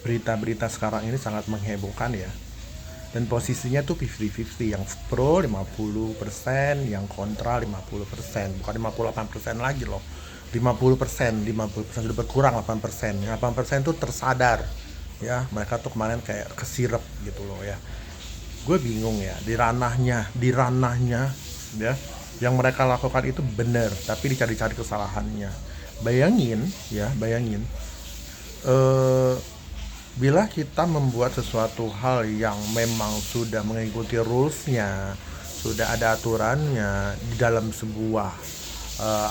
berita-berita sekarang ini sangat menghebohkan ya. Dan posisinya tuh 50-50, yang pro 50%, yang kontra 50%, bukan 58% lagi loh. 50%, 50% sudah berkurang 8%. 8% tuh tersadar. Ya, mereka tuh kemarin kayak kesirep gitu loh ya. Gue bingung ya, di ranahnya ya, yang mereka lakukan itu benar, tapi dicari-cari kesalahannya. Bayangin ya, bayangin eh bila kita membuat sesuatu hal yang memang sudah mengikuti rulesnya, sudah ada aturannya di dalam sebuah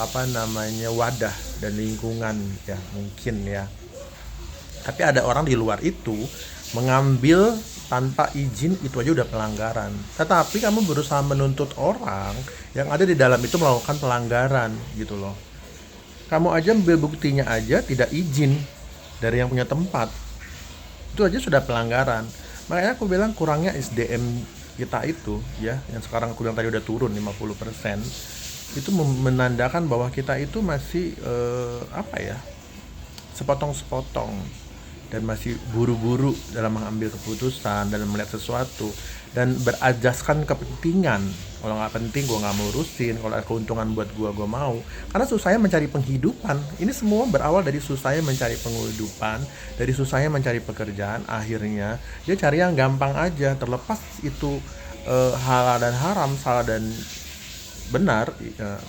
apa namanya, wadah dan lingkungan ya, mungkin ya. Tapi ada orang di luar itu mengambil tanpa izin, itu aja udah pelanggaran. Tetapi kamu berusaha menuntut orang yang ada di dalam itu melakukan pelanggaran gitu loh. Kamu aja ambil buktinya aja tidak izin dari yang punya tempat, itu aja sudah pelanggaran. Makanya aku bilang kurangnya SDM kita itu ya, yang sekarang aku bilang tadi udah turun 50%, itu menandakan bahwa kita itu masih apa ya, sepotong-sepotong, dan masih buru-buru dalam mengambil keputusan, dalam melihat sesuatu, dan berajaskan kepentingan. Kalau nggak penting gue nggak mau urusin, kalau ada keuntungan buat gue mau. Karena susahnya mencari penghidupan, ini semua berawal dari susahnya mencari penghidupan, dari susahnya mencari pekerjaan. Akhirnya dia cari yang gampang aja, terlepas itu halal dan haram, salah dan benar,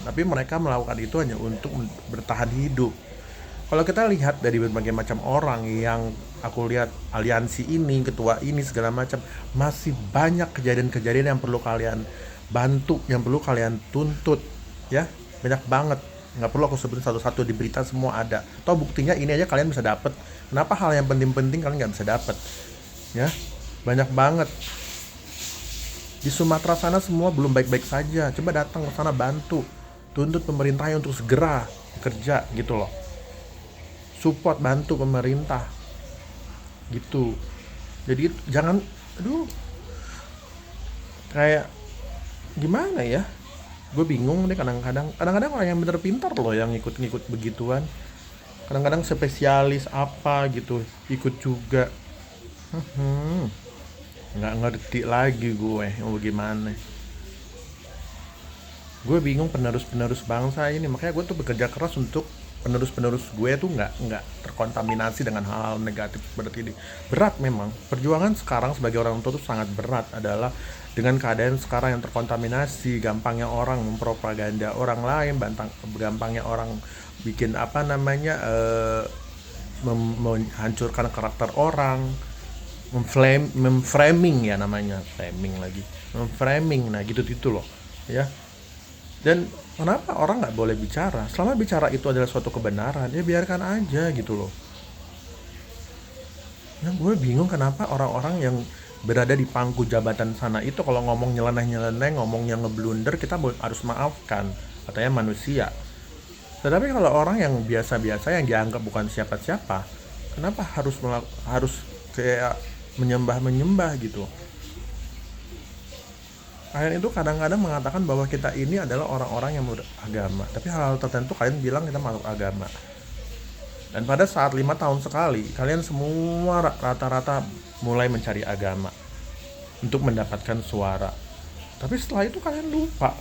tapi mereka melakukan itu hanya untuk bertahan hidup. Kalau kita lihat dari berbagai macam orang yang aku lihat, aliansi ini, ketua ini, segala macam, masih banyak kejadian-kejadian yang perlu kalian bantu, yang perlu kalian tuntut, ya, banyak banget. Nggak perlu aku sebutin satu-satu, di berita semua ada. Toh buktinya ini aja kalian bisa dapet. Kenapa hal yang penting-penting kalian nggak bisa dapet? Ya, banyak banget. Di Sumatera sana semua belum baik-baik saja. Coba datang ke sana, bantu, tuntut pemerintahnya untuk segera bekerja gitu loh. Support, bantu pemerintah gitu. Jadi jangan, aduh, kayak gimana ya, gue bingung deh. Kadang-kadang orang yang bener pintar loh yang ikut-ikut begituan. Kadang-kadang spesialis apa gitu ikut juga. Nggak ngerti lagi gue mau gimana. Gue bingung penerus-penerus bangsa ini. Makanya gue tuh bekerja keras untuk penerus-penerus gue tuh nggak terkontaminasi dengan hal-hal negatif seperti ini. Berat memang. Perjuangan sekarang sebagai orang tua tuh sangat berat, adalah dengan keadaan sekarang yang terkontaminasi, gampangnya orang mempropaganda orang lain, gampangnya orang bikin apa namanya, menghancurkan karakter orang, memframing ya, namanya framing lagi, memframing, nah gitu loh ya. Dan kenapa orang nggak boleh bicara? Selama bicara itu adalah suatu kebenaran, ya biarkan aja gitu loh. Yang gue bingung kenapa orang-orang yang berada di pangku jabatan sana itu kalau ngomong nyeleneh-nyeleneh, ngomong yang ngeblunder, kita harus maafkan, katanya manusia. Tetapi kalau orang yang biasa-biasa, yang dianggap bukan siapa-siapa, kenapa harus kayak menyembah-menyembah gitu? Kalian itu kadang-kadang mengatakan bahwa kita ini adalah orang-orang yang beragama, tapi hal-hal tertentu kalian bilang kita masuk agama. Dan pada saat 5 tahun sekali, kalian semua rata-rata mulai mencari agama untuk mendapatkan suara. Tapi setelah itu kalian lupa.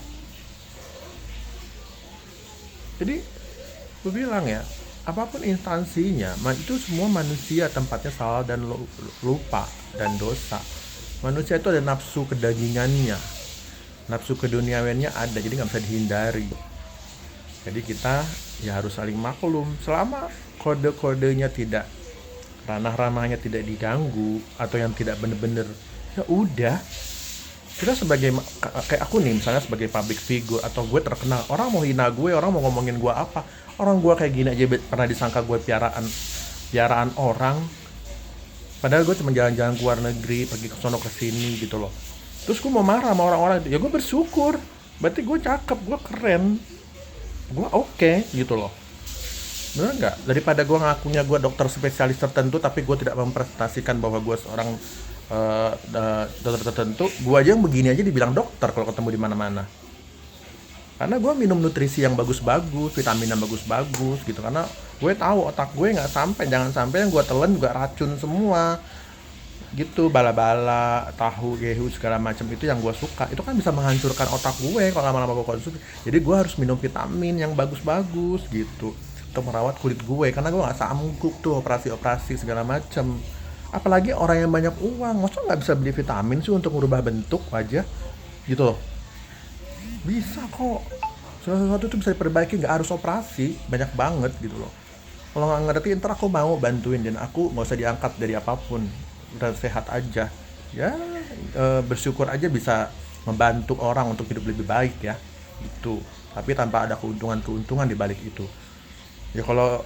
Jadi, gue bilang ya, apapun instansinya, itu semua manusia, tempatnya salah dan lupa dan dosa. Manusia itu ada nafsu kedagingannya, nafsu keduniawiannya ada, jadi nggak bisa dihindari. Jadi kita ya harus saling maklum, selama kode-kodenya tidak, ranah-ranahnya tidak diganggu, atau yang tidak bener-bener, ya udah. Kita sebagai, kayak aku nih misalnya sebagai public figure, atau gue terkenal, orang mau hina gue, orang mau ngomongin gue apa, orang gue kayak gini aja pernah disangka gue piaraan orang, padahal gue cuma jalan-jalan ke luar negeri, pergi ke sono ke sini gitu loh. Terus gue mau marah sama orang-orang itu, ya gue bersyukur, berarti gue cakep, gue keren, gue oke gitu loh. Bener nggak? Daripada gue ngakunya gue dokter spesialis tertentu tapi gue tidak mempresentasikan bahwa gue seorang dokter tertentu, gue aja yang begini aja dibilang dokter kalau ketemu di mana-mana. karena gue minum nutrisi yang bagus-bagus, vitamin yang bagus-bagus gitu, karena gue tahu otak gue nggak sampai, jangan sampai yang gue telan juga racun semua gitu, bala-bala, tahu, gehu segala macam itu yang gue suka, itu kan bisa menghancurkan otak gue kalau lama-lama gue konsumsi. Jadi gue harus minum vitamin yang bagus-bagus gitu untuk merawat kulit gue, karena gue nggak sanggup tuh operasi-operasi segala macam. Apalagi orang yang banyak uang, masa nggak bisa beli vitamin sih untuk merubah bentuk wajah gitu loh. Bisa kok, segala sesuatu itu bisa diperbaiki, nggak harus operasi, banyak banget gitu loh. Kalau nggak ngerti ntar aku mau bantuin, dan aku nggak usah diangkat dari apapun, udah sehat aja ya. Bersyukur aja bisa membantu orang untuk hidup lebih baik ya gitu, tapi tanpa ada keuntungan-keuntungan di balik itu. Ya kalau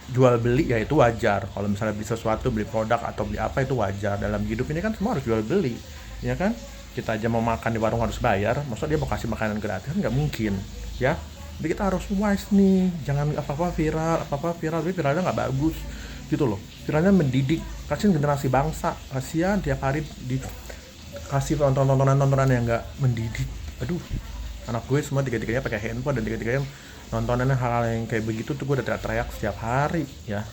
jual beli ya itu wajar, kalau misalnya beli sesuatu, beli produk atau beli apa itu wajar, dalam hidup ini kan semua harus jual beli ya kan. Kita aja mau makan di warung harus bayar, maksudnya dia mau kasih makanan gratis kan nggak mungkin ya. Jadi kita harus wise nih, jangan apa-apa viral, tapi viralnya nggak bagus gitu loh. Viralnya mendidik, kasihin generasi bangsa, kasihan tiap hari dikasih tontonan yang nggak mendidik. Aduh, anak gue semua tiga-tiganya pakai handphone, dan tiga-tiganya nontonannya hal-hal yang kayak begitu tuh gue udah teriak-teriak setiap hari ya.